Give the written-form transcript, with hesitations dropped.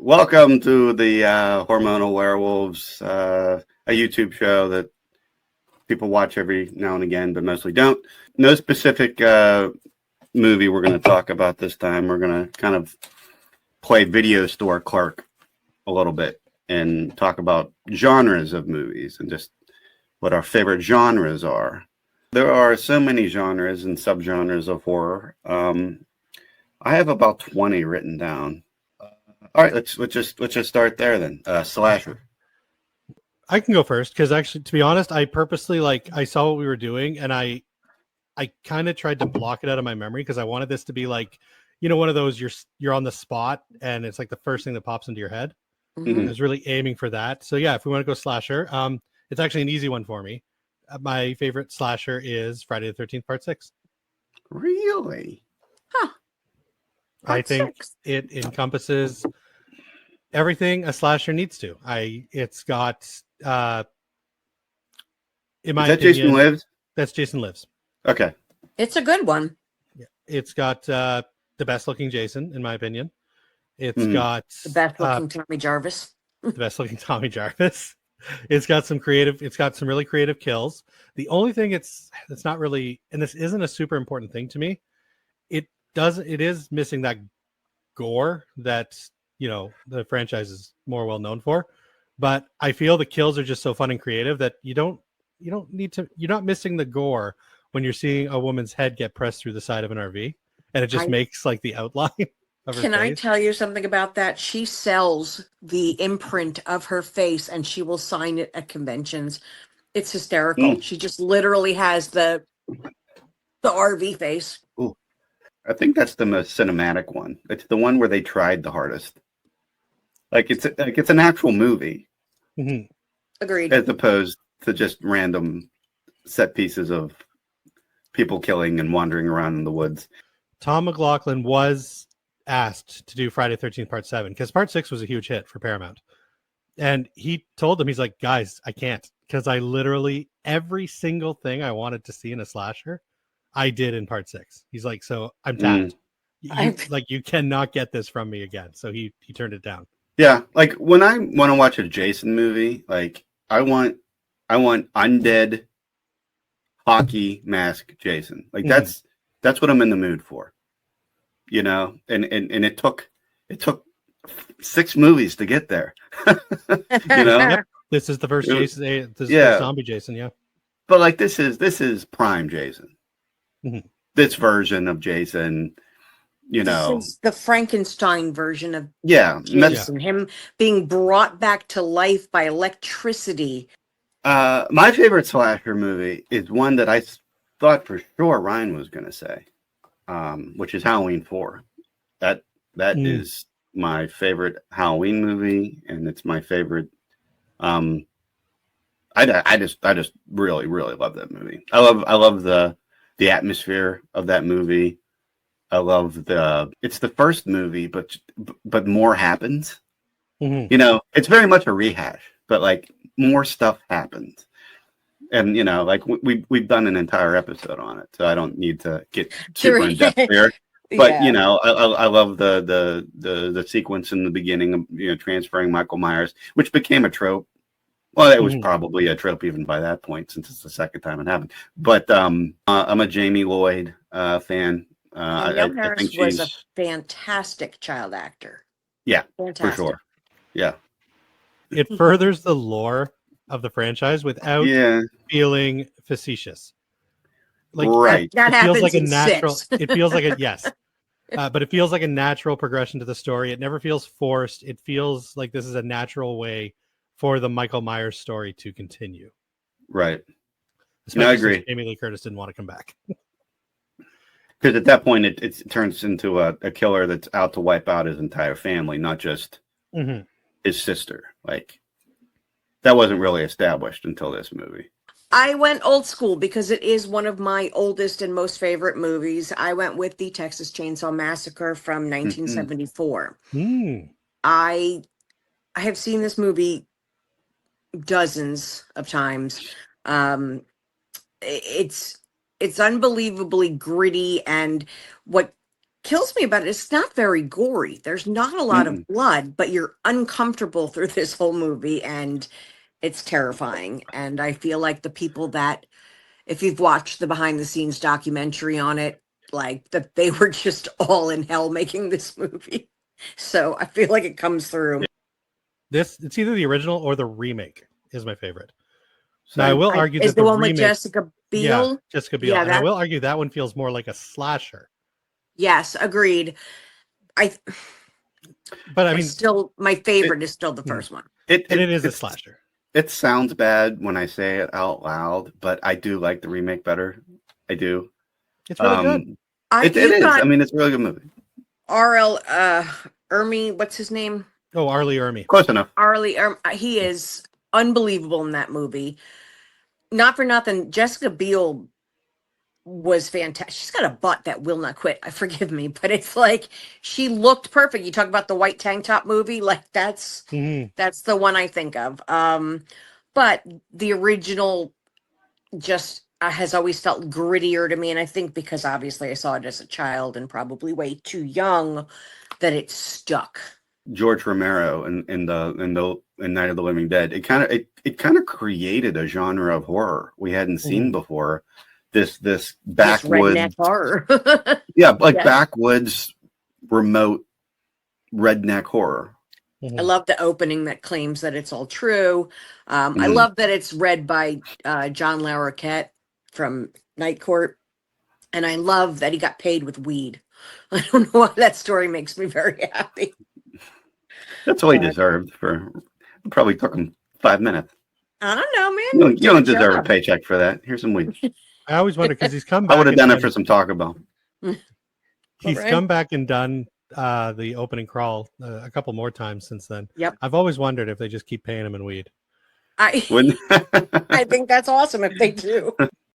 Welcome to the Hormonal Werewolves, a YouTube show that people watch every now and again, but mostly don't. No specific movie we're going to talk about this time. We're going to kind of play video store clerk a little bit and talk about genres of movies and just what our favorite genres are. There are so many genres and subgenres of horror. I have about 20 written down. All right, let's just start there then. Slasher. I can go first because actually, to be honest, I purposely I saw what we were doing and I kind of tried to block it out of my memory because I wanted this to be like, one of those you're on the spot and it's like the first thing that pops into your head. Mm-hmm. I was really aiming for that. So yeah, if we want to go slasher, it's actually an easy one for me. My favorite slasher is Friday the 13th Part 6. Really? Huh. I think it encompasses everything a slasher needs to. It's got in my opinion, Jason Lives? That's Jason Lives. Okay. It's a good one. Yeah. It's got the best looking Jason, in my opinion. It's got the best looking Tommy Jarvis. The best looking Tommy Jarvis. It's got some really creative kills. The only thing it's not really, and this isn't a super important thing to me, it is missing that gore that the franchise is more well known for. But I feel the kills are just so fun and creative that you're not missing the gore when you're seeing a woman's head get pressed through the side of an RV, and it just makes like the outline of her Can face. I tell you something about that? She sells the imprint of her face and she will sign it at conventions. It's hysterical. She just literally has the RV face. Ooh. I think that's the most cinematic one. It's the one where they tried the hardest. It's an actual movie. Mm-hmm. Agreed. As opposed to just random set pieces of people killing and wandering around in the woods. Tom McLaughlin was asked to do Friday the 13th Part 7 because Part 6 was a huge hit for Paramount. And he told them, he's like, guys, I can't, because I literally every single thing I wanted to see in a slasher, I did in Part 6. He's like, so I'm tapped. You cannot get this from me again. So he turned it down. Yeah, like when I want to watch a Jason movie, like I want undead hockey mask Jason. Like that's what I'm in the mood for. And it took 6 movies to get there. Yep. This is the first Jason. This is the zombie Jason, yeah. But like this is prime Jason. Mm-hmm. This version of Jason, This is the Frankenstein version of Jason. Him being brought back to life by electricity. My favorite slasher movie is one that I thought for sure Ryan was going to say, which is Halloween 4. That is my favorite Halloween movie, and it's my favorite. I just really, really love that movie. I love the atmosphere of that movie. I love it's the first movie, but more happens. Mm-hmm. It's very much a rehash, but like more stuff happens. And we've done an entire episode on it, so I don't need to get super in depth here. But I love the sequence in the beginning of transferring Michael Myers, which became a trope. Well, it was probably a trope even by that point, since it's the second time it happened. But I'm a Jamie Lloyd fan. Danielle Harris was a fantastic child actor. Yeah, fantastic. For sure. Yeah, it furthers the lore of the franchise without feeling facetious. Like right, that it feels happens like a in natural. 6. It feels like but it feels like a natural progression to the story. It never feels forced. It feels like this is a natural way for the Michael Myers story to continue. Right. Especially I agree. Since Jamie Lee Curtis didn't want to come back. Because at that point, it turns into a killer that's out to wipe out his entire family, not just his sister. Like, that wasn't really established until this movie. I went old school because it is one of my oldest and most favorite movies. I went with the Texas Chainsaw Massacre from 1974. I have seen this movie dozens of times. It's unbelievably gritty, and what kills me about it, it's not very gory. There's not a lot of blood, but you're uncomfortable through this whole movie, and it's terrifying. And I feel like the people that, if you've watched the behind the scenes documentary on it, like that they were just all in hell making this movie. So I feel like it comes through. It's either the original or the remake is my favorite. So I will argue is that the one remake, with Jessica Biel. Yeah, Jessica Biel. Yeah, and I will argue that one feels more like a slasher. Yes, agreed. But I mean, still, my favorite is still the first one. It is a slasher. It sounds bad when I say it out loud, but I do like the remake better. I do. It's really good. It is. I mean, it's a really good movie. R.L. Ermey, what's his name? Oh, Arlie Ermey. Close enough. He is unbelievable in that movie. Not for nothing, Jessica Biel was fantastic. She's got a butt that will not quit. Forgive me, but it's like she looked perfect. You talk about the white tank top movie, like that's the one I think of. But the original just has always felt grittier to me, and I think because obviously I saw it as a child and probably way too young, that it stuck. George Romero in Night of the Living Dead, it kind of created a genre of horror we hadn't seen before. This backwoods redneck horror. Backwoods remote redneck horror. I love the opening that claims that it's all true. I love that it's read by John Larroquette from Night Court, and I love that he got paid with weed. I don't know why that story makes me very happy. That's all he deserved. Probably took him 5 minutes. I don't know, man. You don't deserve a paycheck for that. Here's some weed. I always wonder because he's come back. I would have done it for some Taco Bell. He's come back and done the opening crawl a couple more times since then. Yep. I've always wondered if they just keep paying him in weed. I think that's awesome if they do.